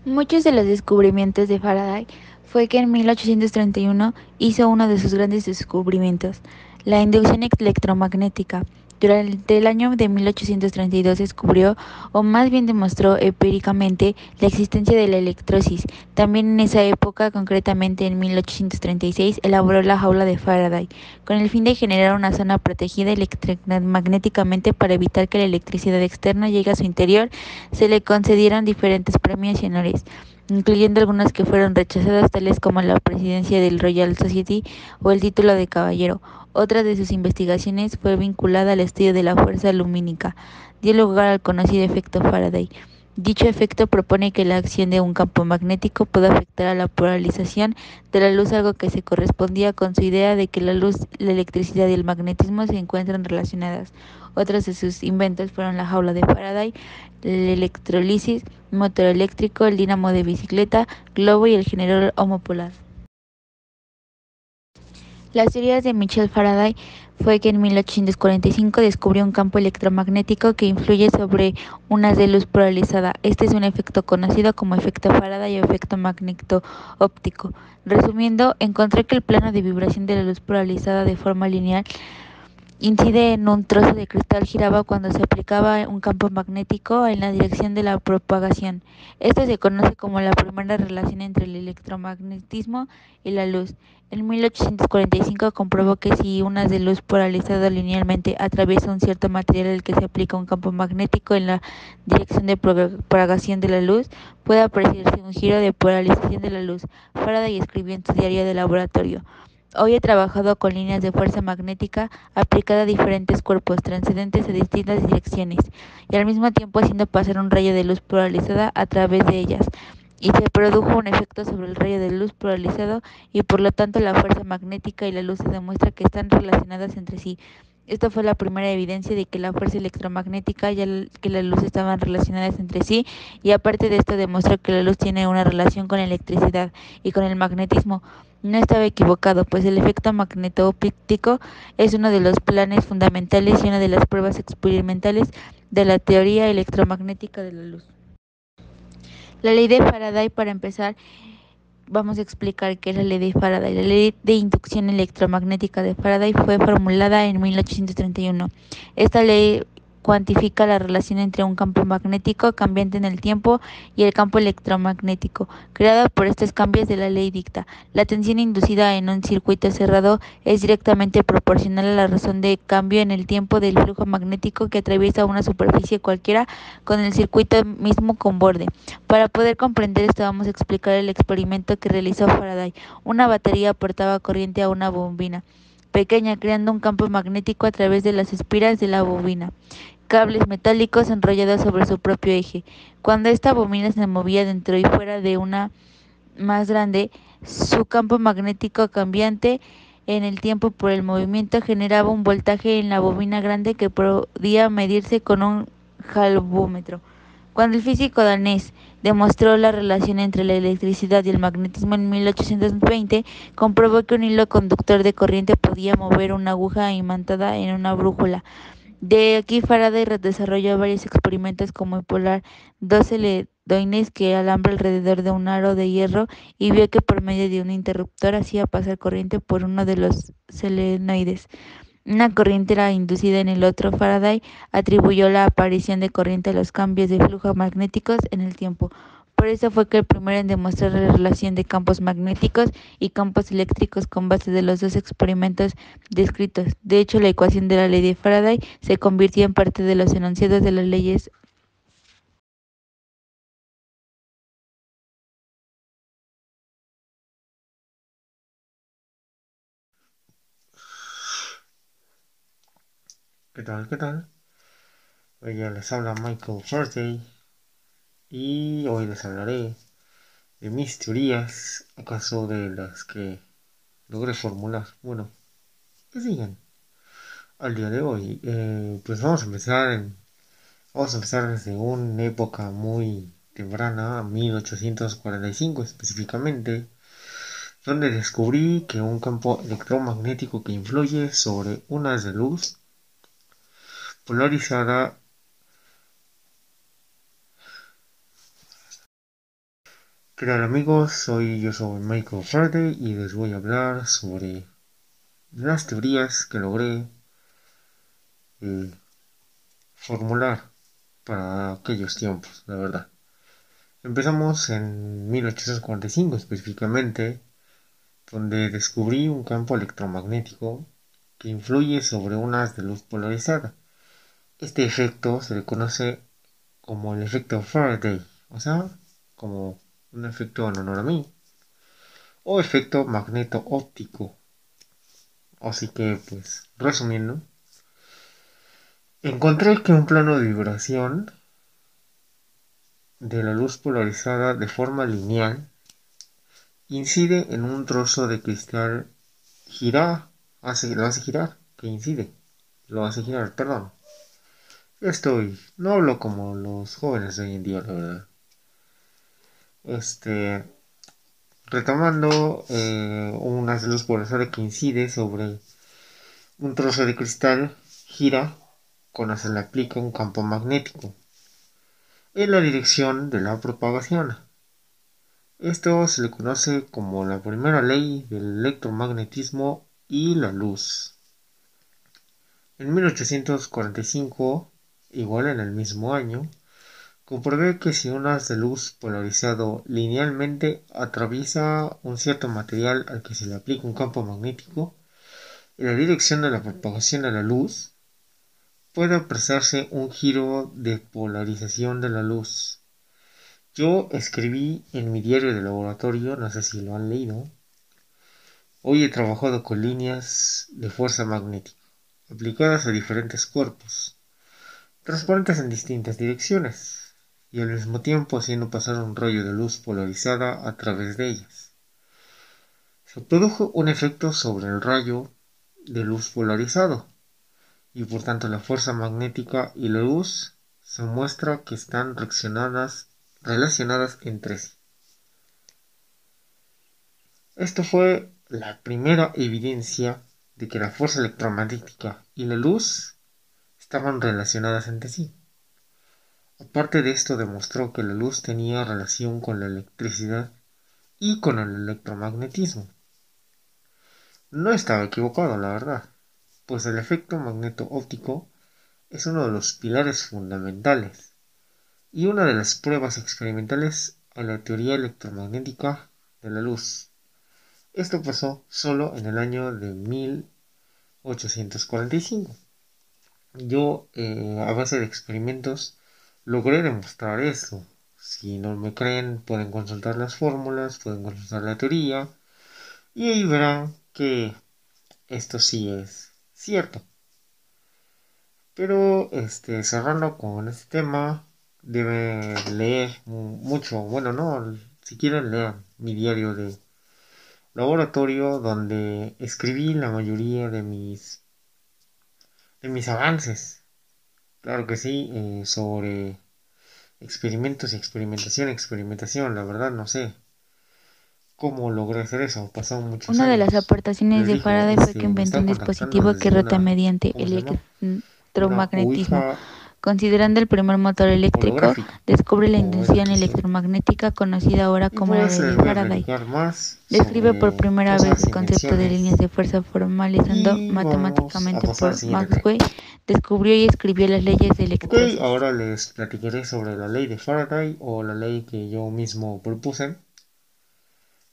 Muchos de los descubrimientos de Faraday fue que en 1831 hizo uno de sus grandes descubrimientos, la inducción electromagnética. Durante el año de 1832 descubrió, o más bien demostró empíricamente, la existencia de la electrosis. También en esa época, concretamente en 1836, elaboró la jaula de Faraday, con el fin de generar una zona protegida electromagnéticamente para evitar que la electricidad externa llegue a su interior. Se le concedieron diferentes premios y honores, incluyendo algunos que fueron rechazados, tales como la presidencia del Royal Society o el título de caballero. Otra de sus investigaciones fue vinculada al estudio de la fuerza lumínica. Dio lugar al conocido efecto Faraday. Dicho efecto propone que la acción de un campo magnético puede afectar a la polarización de la luz, algo que se correspondía con su idea de que la luz, la electricidad y el magnetismo se encuentran relacionadas. Otros de sus inventos fueron la jaula de Faraday, la electrólisis, motor eléctrico, el dínamo de bicicleta, globo y el generador homopolar. Las teorías de Michel Faraday fue que en 1845 descubrió un campo electromagnético que influye sobre unas de luz polarizada. Este es un efecto conocido como efecto Faraday o efecto magneto-óptico. Resumiendo, encontró que el plano de vibración de la luz polarizada de forma lineal incide en un trozo de cristal giraba cuando se aplicaba un campo magnético en la dirección de la propagación. Esto se conoce como la primera relación entre el electromagnetismo y la luz. En 1845 comprobó que si un haz de luz polarizado linealmente atraviesa un cierto material al que se aplica un campo magnético en la dirección de propagación de la luz, puede apreciarse un giro de polarización de la luz. Faraday escribió en su diario de laboratorio: "Hoy he trabajado con líneas de fuerza magnética aplicada a diferentes cuerpos transcendentes a distintas direcciones, y al mismo tiempo haciendo pasar un rayo de luz polarizada a través de ellas, y se produjo un efecto sobre el rayo de luz polarizado, y por lo tanto la fuerza magnética y la luz se demuestra que están relacionadas entre sí. Esto fue la primera evidencia de que la fuerza electromagnética y que la luz estaban relacionadas entre sí, y aparte de esto demostró que la luz tiene una relación con la electricidad y con el magnetismo. No estaba equivocado, pues el efecto magneto-óptico es uno de los planes fundamentales y una de las pruebas experimentales de la teoría electromagnética de la luz". La ley de Faraday, para empezar, vamos a explicar qué es la ley de Faraday. La ley de inducción electromagnética de Faraday fue formulada en 1831. Esta ley cuantifica la relación entre un campo magnético cambiante en el tiempo y el campo electromagnético, creada por estos cambios de la ley dicta. La tensión inducida en un circuito cerrado es directamente proporcional a la razón de cambio en el tiempo del flujo magnético que atraviesa una superficie cualquiera con el circuito mismo con borde. Para poder comprender esto, vamos a explicar el experimento que realizó Faraday. Una batería aportaba corriente a una bobina pequeña, creando un campo magnético a través de las espiras de la bobina, cables metálicos enrollados sobre su propio eje. Cuando esta bobina se movía dentro y fuera de una más grande, su campo magnético cambiante en el tiempo por el movimiento generaba un voltaje en la bobina grande que podía medirse con un galvómetro. Cuando el físico danés demostró la relación entre la electricidad y el magnetismo en 1820, comprobó que un hilo conductor de corriente podía mover una aguja imantada en una brújula. De aquí Faraday desarrolló varios experimentos como el polar dos solenoides que alambre alrededor de un aro de hierro, y vio que por medio de un interruptor hacía pasar corriente por uno de los solenoides. Una corriente era inducida en el otro. Faraday atribuyó la aparición de corriente a los cambios de flujo magnéticos en el tiempo. Por eso fue que el primero en demostrar la relación de campos magnéticos y campos eléctricos con base de los dos experimentos descritos. De hecho, la ecuación de la ley de Faraday se convirtió en parte de los enunciados de las leyes. ¿Qué tal? ¿Qué tal? Hoy ya les habla Michael Faraday y hoy les hablaré de mis teorías, acaso de las que logré formular. Bueno, que sigan al día de hoy. Pues vamos a empezar desde una época muy temprana, 1845 específicamente, donde descubrí que un campo electromagnético que influye sobre unas de luz polarizada ¿Qué tal amigos? Yo soy Michael Faraday y les voy a hablar sobre las teorías que logré eh, formular para aquellos tiempos, la verdad. Empezamos en 1845 específicamente, donde descubrí un campo electromagnético que influye sobre un haz de luz polarizada. Este efecto se le conoce como el efecto Faraday, o sea, como un efecto en honor a mí, o efecto magneto óptico. Así que, pues, resumiendo, encontré que un plano de vibración de la luz polarizada de forma lineal incide en un trozo de cristal lo hace girar, que incide, lo hace girar, perdón. No hablo como los jóvenes de hoy en día, la verdad. Este, retomando, un haz de luz polarizada que incide sobre un trozo de cristal gira cuando se le aplica un campo magnético en la dirección de la propagación. Esto se le conoce como la primera ley del electromagnetismo y la luz. En 1845, igual en el mismo año, comprobé que si un haz de luz polarizado linealmente atraviesa un cierto material al que se le aplica un campo magnético, en la dirección de la propagación de la luz, puede apreciarse un giro de polarización de la luz. Yo escribí en mi diario de laboratorio, no sé si lo han leído, hoy he trabajado con líneas de fuerza magnética, aplicadas a diferentes cuerpos, transparentes en distintas direcciones, y al mismo tiempo haciendo pasar un rayo de luz polarizada a través de ellas. Se produjo un efecto sobre el rayo de luz polarizado, y por tanto la fuerza magnética y la luz se muestra que están relacionadas entre sí. Esto fue la primera evidencia de que la fuerza electromagnética y la luz estaban relacionadas entre sí. Aparte de esto, demostró que la luz tenía relación con la electricidad y con el electromagnetismo. No estaba equivocado, la verdad, pues el efecto magneto óptico es uno de los pilares fundamentales y una de las pruebas experimentales a la teoría electromagnética de la luz. Esto pasó solo en el año de 1845. Yo, a base de experimentos, logré demostrar esto. Si no me creen, pueden consultar las fórmulas, pueden consultar la teoría, y ahí verán que esto sí es cierto. Pero, cerrando con este tema, deben leer mucho. Bueno, no, si quieren lean mi diario de laboratorio donde escribí la mayoría de mis avances. Claro que sí, sobre experimentos y experimentación, la verdad no sé cómo logré hacer eso, pasaron muchos Una de las años. aportaciones Les de digo, Faraday fue que me inventó están un contactando dispositivo que desde rota una, mediante ¿cómo se llama? Una electromagnetismo. ouija Considerando el primer motor eléctrico, holográfica, descubre la o es lo inducción que sé. electromagnética conocida ahora Y como la pues ley les de voy a Faraday. platicar más Describe por sobre primera vez cosas, el concepto de líneas invenciones, de fuerza formalizando y vamos a matemáticamente pasar al por siguiente tema. Maxwell. Descubrió y escribió las leyes de Ok, electrones. ahora les platicaré sobre la ley de Faraday o la ley que yo mismo propuse.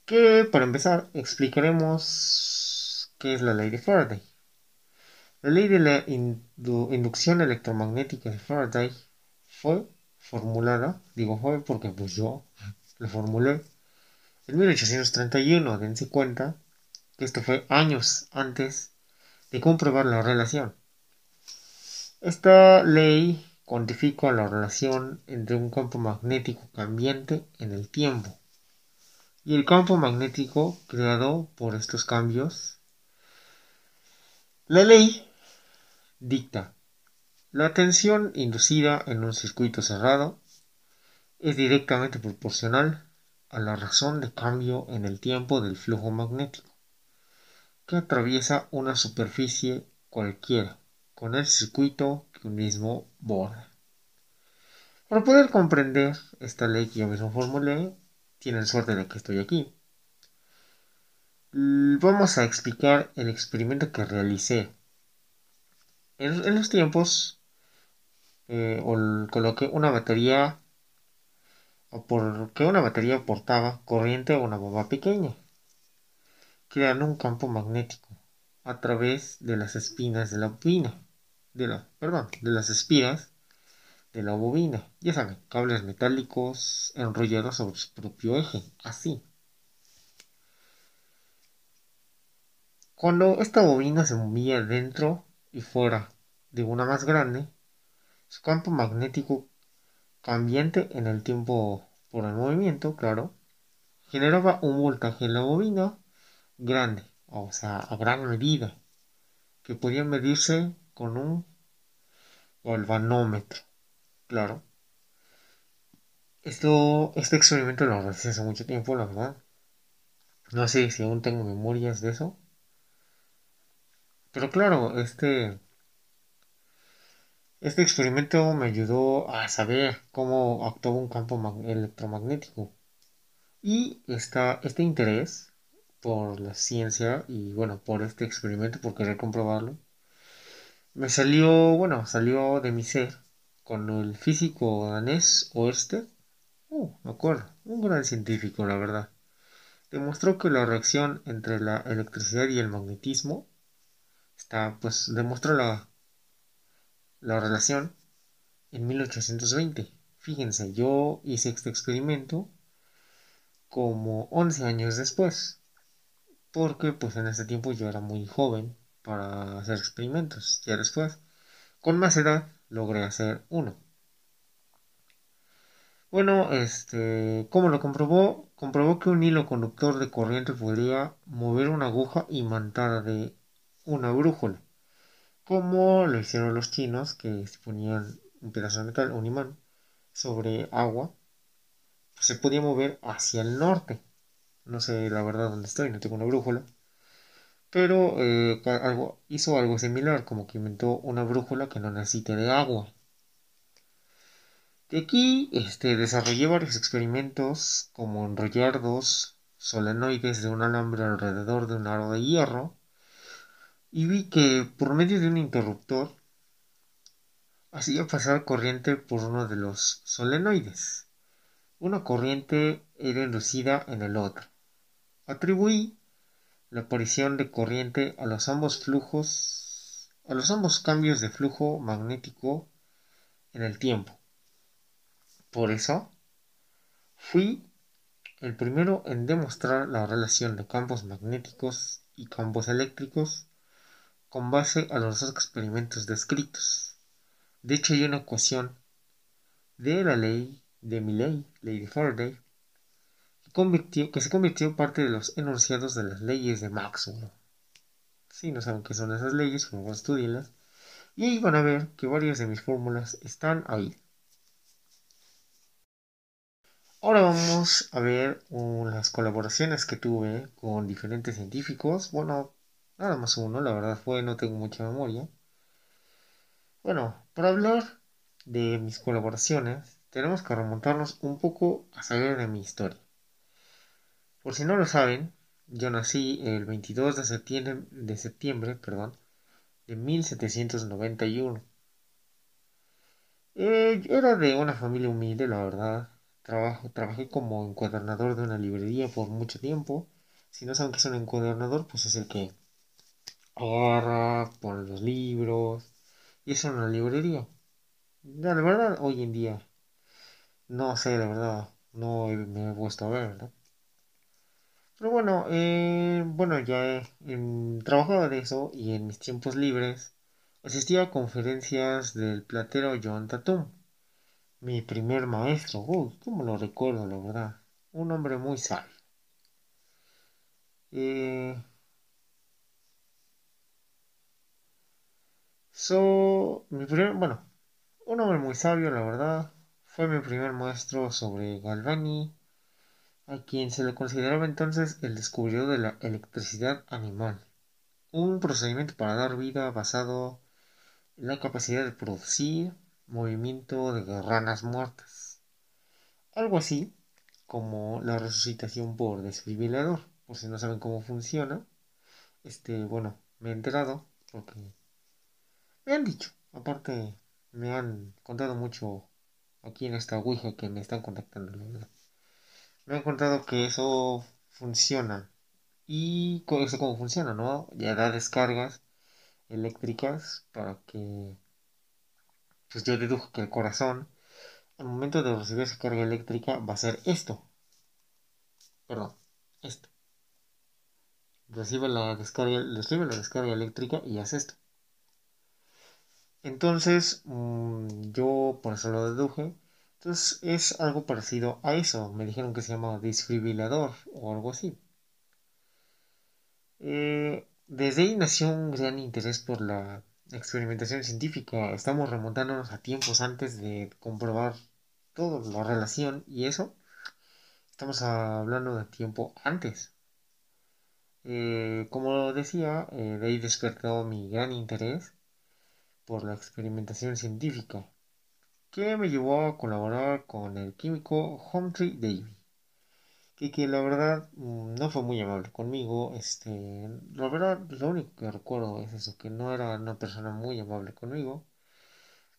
Que para empezar explicaremos qué es la ley de Faraday. La ley de la inducción electromagnética de Faraday fue formulada, digo fue porque pues yo la formulé en 1831. Dense cuenta que esto fue años antes de comprobar la relación. Esta ley cuantifica la relación entre un campo magnético cambiante en el tiempo y el campo magnético creado por estos cambios. La ley dicta: la tensión inducida en un circuito cerrado es directamente proporcional a la razón de cambio en el tiempo del flujo magnético que atraviesa una superficie cualquiera con el circuito que un mismo borda. Para poder comprender esta ley que yo mismo formulé, tienen suerte de que estoy aquí. Vamos a explicar el experimento que realicé. En los tiempos, coloqué una batería, o porque una batería aportaba corriente a una bomba pequeña, creando un campo magnético a través de las espinas de la bobina, de las espiras de la bobina. Ya saben, cables metálicos enrollados sobre su propio eje, así. Cuando esta bobina se movía dentro y fuera de una más grande, su campo magnético cambiante en el tiempo por el movimiento, claro, generaba un voltaje en la bobina grande, o sea, a gran medida, que podía medirse con un galvanómetro, claro. Este experimento lo realicé hace mucho tiempo, la verdad. No sé si aún tengo memorias de eso. Pero claro, este experimento me ayudó a saber cómo actuaba un campo electromagnético. Y este interés por la ciencia y bueno, por este experimento, por querer comprobarlo, salió de mi ser con el físico danés Ørsted. Me acuerdo, un gran científico, la verdad. Demostró que la reacción entre la electricidad y el magnetismo demostró la relación en 1820. Fíjense, yo hice este experimento como 11 años después, porque pues en ese tiempo yo era muy joven para hacer experimentos. Ya después, con más edad, logré hacer uno. Bueno, ¿cómo lo comprobó? Comprobó que un hilo conductor de corriente podría mover una aguja imantada de una brújula, como lo hicieron los chinos, que se ponían un pedazo de metal, un imán, sobre agua, pues se podía mover hacia el norte. No sé la verdad dónde estoy, no tengo una brújula, pero hizo algo similar, como que inventó una brújula que no necesite de agua. De aquí desarrollé varios experimentos, como enrollar dos solenoides de un alambre alrededor de un aro de hierro, y vi que por medio de un interruptor hacía pasar corriente por uno de los solenoides. Una corriente era inducida en el otro. Atribuí la aparición de corriente a los ambos cambios de flujo magnético en el tiempo. Por eso, fui el primero en demostrar la relación de campos magnéticos y campos eléctricos con base a los dos experimentos descritos. De hecho, hay una ecuación de la ley de Miley, ley de Faraday, que se convirtió parte de los enunciados de las leyes de Maxwell. Si no saben qué son esas leyes, pues estudienlas. Y ahí van a ver que varias de mis fórmulas están ahí. Ahora vamos a ver las colaboraciones que tuve con diferentes científicos. Bueno, nada más uno, la verdad no tengo mucha memoria. Bueno, para hablar de mis colaboraciones, tenemos que remontarnos un poco a saber de mi historia. Por si no lo saben, yo nací el 22 de septiembre, de 1791. Era de una familia humilde, la verdad. Trabajé como encuadernador de una librería por mucho tiempo. Si no saben qué es un encuadernador, pues es el que agarra, pone los libros. Y eso en una librería. Ya, la verdad, hoy en día, no sé, la verdad, no me he puesto a ver, ¿verdad? Pero bueno, ya trabajaba de eso y en mis tiempos libres asistía a conferencias del platero John Tatum. Mi primer maestro, cómo lo recuerdo, la verdad. Un hombre muy sabio. Eh, un hombre muy sabio, la verdad. Fue mi primer maestro sobre Galvani, a quien se le consideraba entonces el descubridor de la electricidad animal. Un procedimiento para dar vida basado en la capacidad de producir movimiento de ranas muertas. Algo así como la resucitación por desfibrilador. Por si no saben cómo funciona, bueno, me he enterado porque me han dicho, aparte me han contado mucho aquí en esta Ouija que me están contactando, la verdad. Me han contado que eso funciona. Y con eso cómo funciona, ¿no? Ya da descargas eléctricas para que, pues yo dedujo que el corazón, al momento de recibir esa carga eléctrica, va a hacer esto. Perdón, esto. Recibe la descarga eléctrica y hace esto. Entonces, yo por eso lo deduje. Entonces, es algo parecido a eso. Me dijeron que se llama desfibrilador o algo así. Desde ahí nació un gran interés por la experimentación científica. Estamos remontándonos a tiempos antes de comprobar toda la relación y eso. Estamos hablando de tiempo antes. Como decía, de ahí despertó mi gran interés por la experimentación científica, que me llevó a colaborar con el químico Humphrey Davy, que la verdad no fue muy amable conmigo. La verdad, lo único que recuerdo es eso, que no era una persona muy amable conmigo,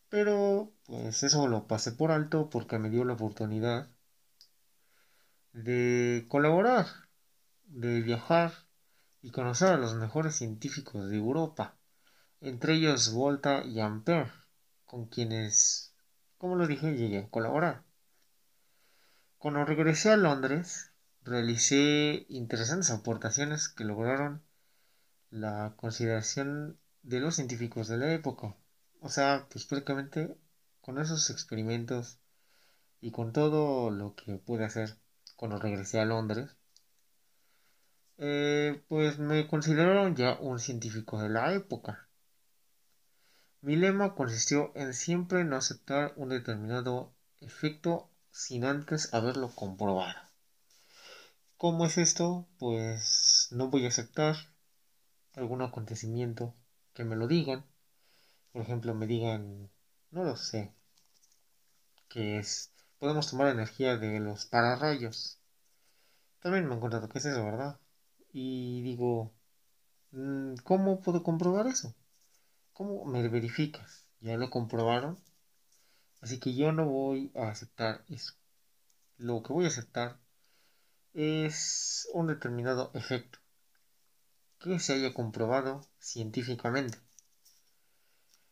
pero pues eso lo pasé por alto porque me dio la oportunidad de colaborar, de viajar y conocer a los mejores científicos de Europa, entre ellos Volta y Ampère, con quienes, como lo dije, llegué a colaborar. Cuando regresé a Londres, realicé interesantes aportaciones que lograron la consideración de los científicos de la época. O sea, pues prácticamente con esos experimentos y con todo lo que pude hacer cuando regresé a Londres, pues me consideraron ya un científico de la época. Mi lema consistió en siempre no aceptar un determinado efecto sin antes haberlo comprobado. ¿Cómo es esto? Pues no voy a aceptar algún acontecimiento que me lo digan. Por ejemplo, me digan, no lo sé, que es, podemos tomar energía de los pararrayos. También me han contado que es eso, ¿verdad? Y digo, ¿cómo puedo comprobar eso? ¿Cómo me verificas? Ya lo comprobaron. Así que yo no voy a aceptar eso. Lo que voy a aceptar es un determinado efecto que se haya comprobado científicamente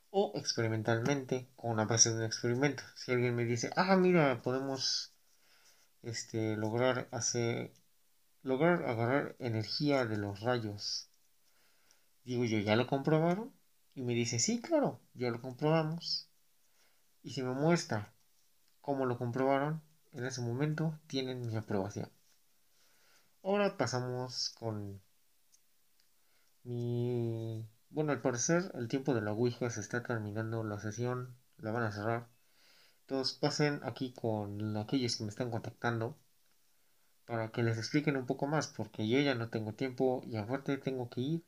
o experimentalmente con la base de un experimento. Si alguien me dice, mira, podemos lograr agarrar energía de los rayos, digo yo, ¿ya lo comprobaron? Y me dice, sí, claro, ya lo comprobamos. Y si me muestra cómo lo comprobaron, en ese momento tienen mi aprobación. Ahora pasamos con Bueno, al parecer el tiempo de la Ouija se está terminando la sesión, la van a cerrar. Entonces pasen aquí con aquellos que me están contactando para que les expliquen un poco más, porque yo ya no tengo tiempo y aparte tengo que ir.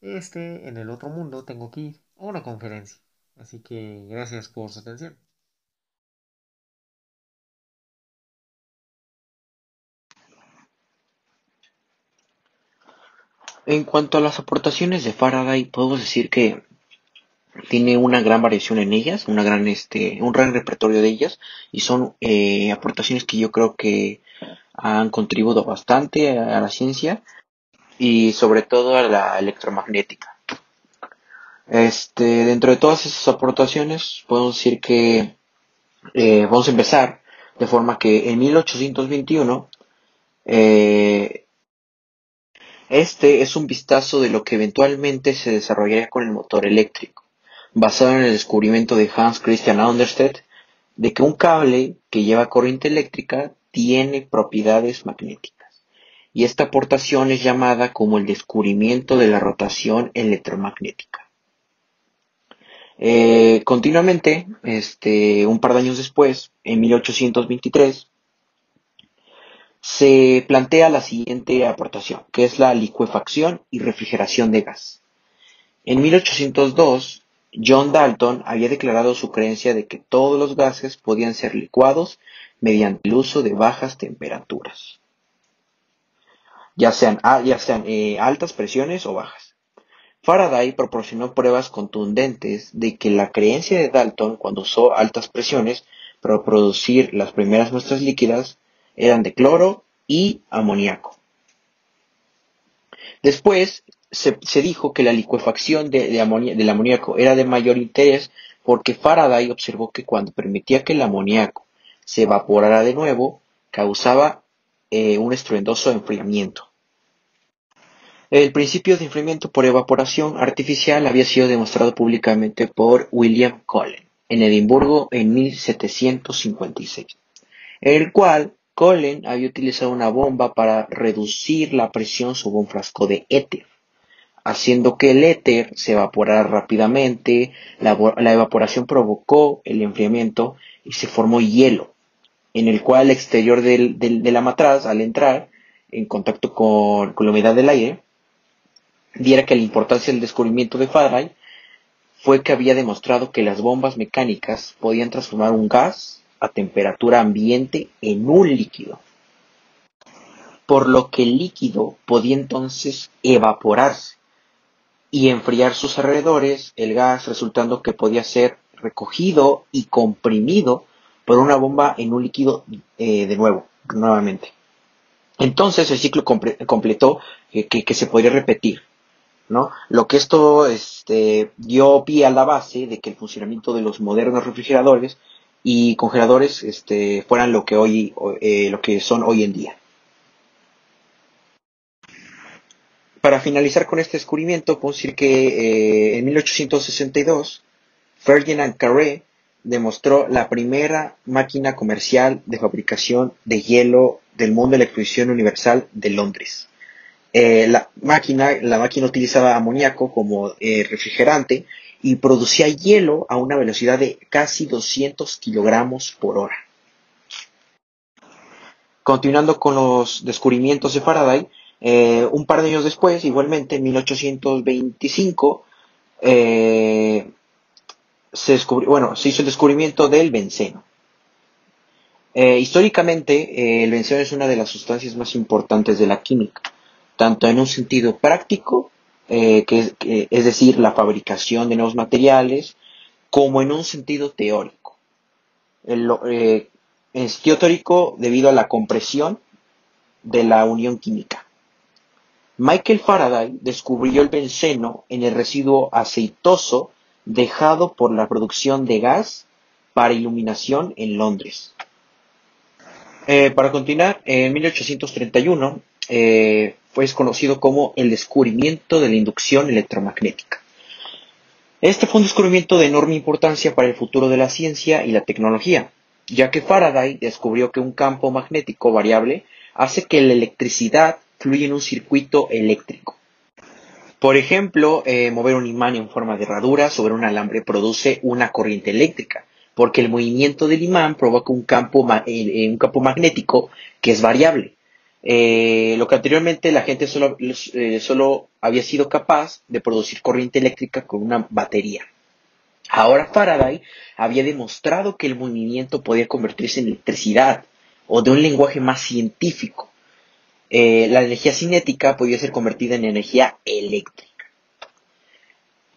En el otro mundo tengo que ir a una conferencia. Así que gracias por su atención. En cuanto a las aportaciones de Faraday, podemos decir que tiene una gran variación en ellas, un gran repertorio de ellas, y son aportaciones que yo creo que han contribuido bastante a la ciencia y sobre todo a la electromagnética. Dentro de todas esas aportaciones, podemos decir que vamos a empezar de forma que en 1821 eh, este es un vistazo de lo que eventualmente se desarrollaría con el motor eléctrico, basado en el descubrimiento de Hans Christian Andersen de que un cable que lleva corriente eléctrica tiene propiedades magnéticas. Y esta aportación es llamada como el descubrimiento de la rotación electromagnética. Continuamente, un par de años después, en 1823, se plantea la siguiente aportación, que es la licuefacción y refrigeración de gas. En 1802, John Dalton había declarado su creencia de que todos los gases podían ser licuados mediante el uso de bajas temperaturas, ya sean altas presiones o bajas. Faraday proporcionó pruebas contundentes de que la creencia de Dalton cuando usó altas presiones para producir las primeras muestras líquidas eran de cloro y amoníaco. Después se dijo que la licuefacción del amoníaco era de mayor interés porque Faraday observó que cuando permitía que el amoníaco se evaporara de nuevo, causaba un estruendoso enfriamiento. El principio de enfriamiento por evaporación artificial había sido demostrado públicamente por William Cullen en Edimburgo en 1756, en el cual Cullen había utilizado una bomba para reducir la presión sobre un frasco de éter, haciendo que el éter se evaporara rápidamente. La evaporación provocó el enfriamiento y se formó hielo, en el cual el exterior de la matraz, al entrar en contacto con la humedad del aire, diera que la importancia del descubrimiento de Faraday fue que había demostrado que las bombas mecánicas podían transformar un gas a temperatura ambiente en un líquido, por lo que el líquido podía entonces evaporarse y enfriar sus alrededores, el gas resultando que podía ser recogido y comprimido por una bomba en un líquido nuevamente. Entonces el ciclo completó que se podría repetir, ¿no? Lo que esto dio pie a la base de que el funcionamiento de los modernos refrigeradores y congeladores fueran lo que son hoy en día. Para finalizar con este descubrimiento, puedo decir que en 1862 Ferdinand Carré demostró la primera máquina comercial de fabricación de hielo del mundo de la Exposición Universal de Londres. La máquina utilizaba amoníaco como refrigerante y producía hielo a una velocidad de casi 200 kilogramos por hora. Continuando con los descubrimientos de Faraday, un par de años después, igualmente en 1825, se hizo el descubrimiento del benceno. Históricamente, el benceno es una de las sustancias más importantes de la química, tanto en un sentido práctico, es decir, la fabricación de nuevos materiales, como en un sentido teórico. En sentido teórico, debido a la compresión de la unión química. Michael Faraday descubrió el benceno en el residuo aceitoso dejado por la producción de gas para iluminación en Londres. Para continuar, en 1831 fue conocido como el descubrimiento de la inducción electromagnética. Este fue un descubrimiento de enorme importancia para el futuro de la ciencia y la tecnología, ya que Faraday descubrió que un campo magnético variable hace que la electricidad fluya en un circuito eléctrico. Por ejemplo, mover un imán en forma de herradura sobre un alambre produce una corriente eléctrica, porque el movimiento del imán provoca un campo magnético que es variable. Lo que anteriormente la gente solo había sido capaz de producir corriente eléctrica con una batería. Ahora Faraday había demostrado que el movimiento podía convertirse en electricidad, o de un lenguaje más científico, la energía cinética podía ser convertida en energía eléctrica.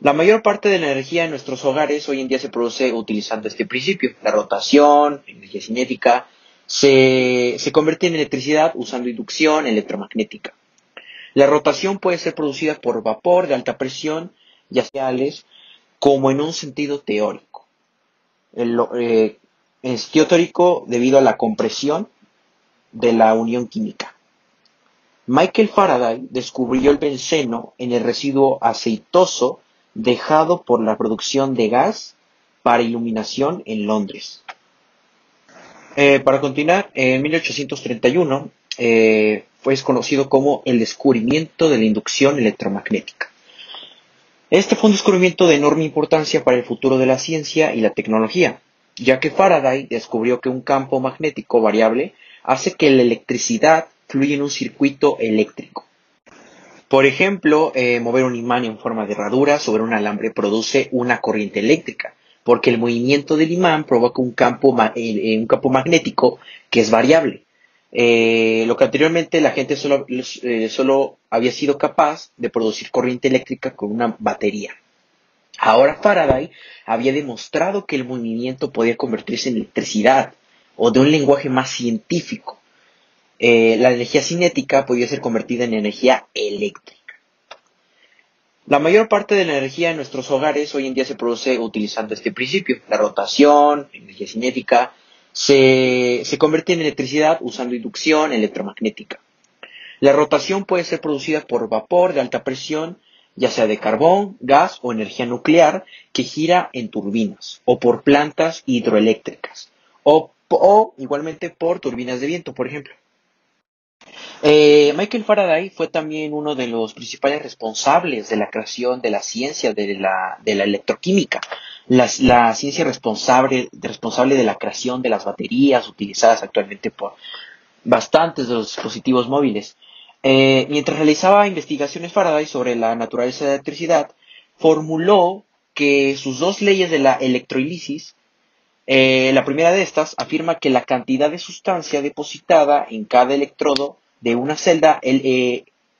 La mayor parte de la energía en nuestros hogares hoy en día se produce utilizando este principio. La rotación, energía cinética, se convierte en electricidad usando inducción electromagnética. La rotación puede ser producida por vapor de alta presión, ya sea como en un sentido teórico. En sentido teórico, debido a la compresión de la unión química. Michael Faraday descubrió el benceno en el residuo aceitoso dejado por la producción de gas para iluminación en Londres. Para continuar, en 1831 fue conocido como el descubrimiento de la inducción electromagnética. Este fue un descubrimiento de enorme importancia para el futuro de la ciencia y la tecnología, ya que Faraday descubrió que un campo magnético variable hace que la electricidad fluye en un circuito eléctrico. Por ejemplo, mover un imán en forma de herradura sobre un alambre produce una corriente eléctrica, porque el movimiento del imán provoca un campo magnético que es variable. Lo que anteriormente la gente solo había sido capaz de producir corriente eléctrica con una batería. Ahora Faraday había demostrado que el movimiento podía convertirse en electricidad, o de un lenguaje más científico, la energía cinética podía ser convertida en energía eléctrica. La mayor parte de la energía en nuestros hogares hoy en día se produce utilizando este principio. La rotación, energía cinética, se convierte en electricidad usando inducción electromagnética. La rotación puede ser producida por vapor de alta presión, ya sea de carbón, gas o energía nuclear, que gira en turbinas, o por plantas hidroeléctricas, o igualmente por turbinas de viento, por ejemplo. Michael Faraday fue también uno de los principales responsables de la creación de la ciencia de la electroquímica, la ciencia responsable de la creación de las baterías utilizadas actualmente por bastantes de los dispositivos móviles. Mientras realizaba investigaciones Faraday sobre la naturaleza de la electricidad, formuló que sus dos leyes de la electrolisis, la primera de estas afirma que la cantidad de sustancia depositada en cada electrodo de una celda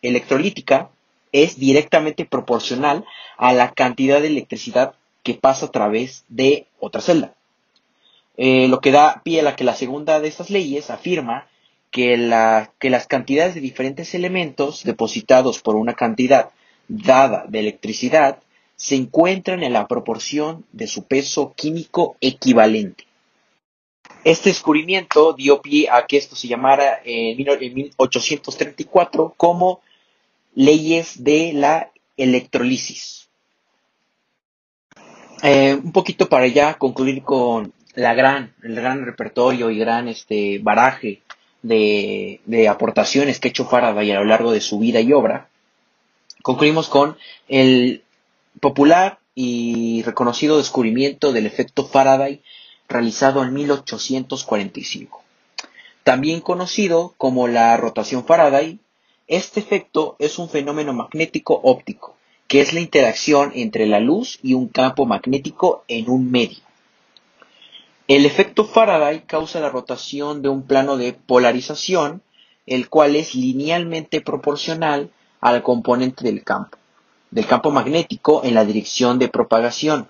electrolítica es directamente proporcional a la cantidad de electricidad que pasa a través de otra celda. Lo que da pie a que la segunda de estas leyes afirma que las cantidades de diferentes elementos depositados por una cantidad dada de electricidad se encuentran en la proporción de su peso químico equivalente. Este descubrimiento dio pie a que esto se llamara en 1834 como leyes de la electrolisis. Un poquito para ya concluir con el gran repertorio y gran baraje de aportaciones que ha hecho Faraday a lo largo de su vida y obra, concluimos con el popular y reconocido descubrimiento del efecto Faraday realizado en 1845. También conocido como la rotación Faraday, este efecto es un fenómeno magnético óptico, que es la interacción entre la luz y un campo magnético en un medio. El efecto Faraday causa la rotación de un plano de polarización, el cual es linealmente proporcional al componente del campo magnético en la dirección de propagación.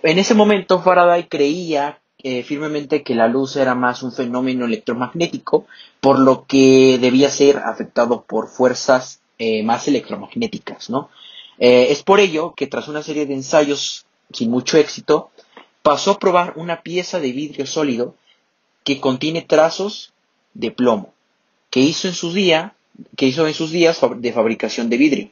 En ese momento Faraday creía firmemente que la luz era más un fenómeno electromagnético, por lo que debía ser afectado por fuerzas más electromagnéticas, ¿no? Es por ello que tras una serie de ensayos sin mucho éxito, pasó a probar una pieza de vidrio sólido que contiene trazos de plomo, que hizo en sus días de fabricación de vidrio.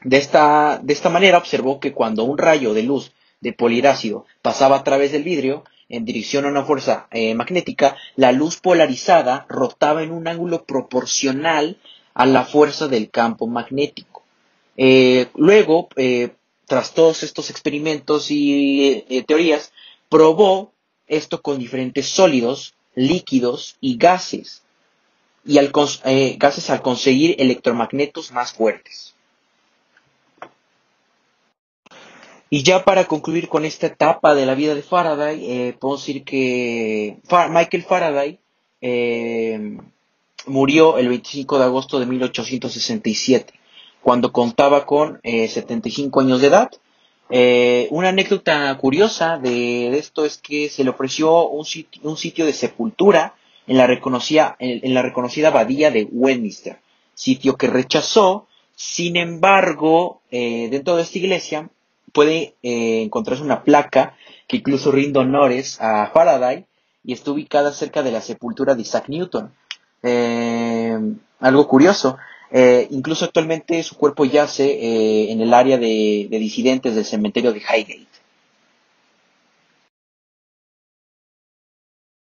De esta manera observó que cuando un rayo de luz de polirácido pasaba a través del vidrio en dirección a una fuerza magnética, la luz polarizada rotaba en un ángulo proporcional a la fuerza del campo magnético. Luego, tras todos estos experimentos y teorías, probó esto con diferentes sólidos, líquidos y gases, y gases al conseguir electromagnetos más fuertes. Y ya para concluir con esta etapa de la vida de Faraday, puedo decir que Michael Faraday murió el 25 de agosto de 1867, cuando contaba con 75 años de edad. Una anécdota curiosa de esto es que se le ofreció un sitio de sepultura en la reconocida abadía de Westminster, sitio que rechazó. Sin embargo, dentro de esta iglesia puede encontrarse una placa que incluso rinde honores a Faraday y está ubicada cerca de la sepultura de Isaac Newton. Algo curioso, incluso actualmente su cuerpo yace en el área de disidentes del cementerio de Highgate.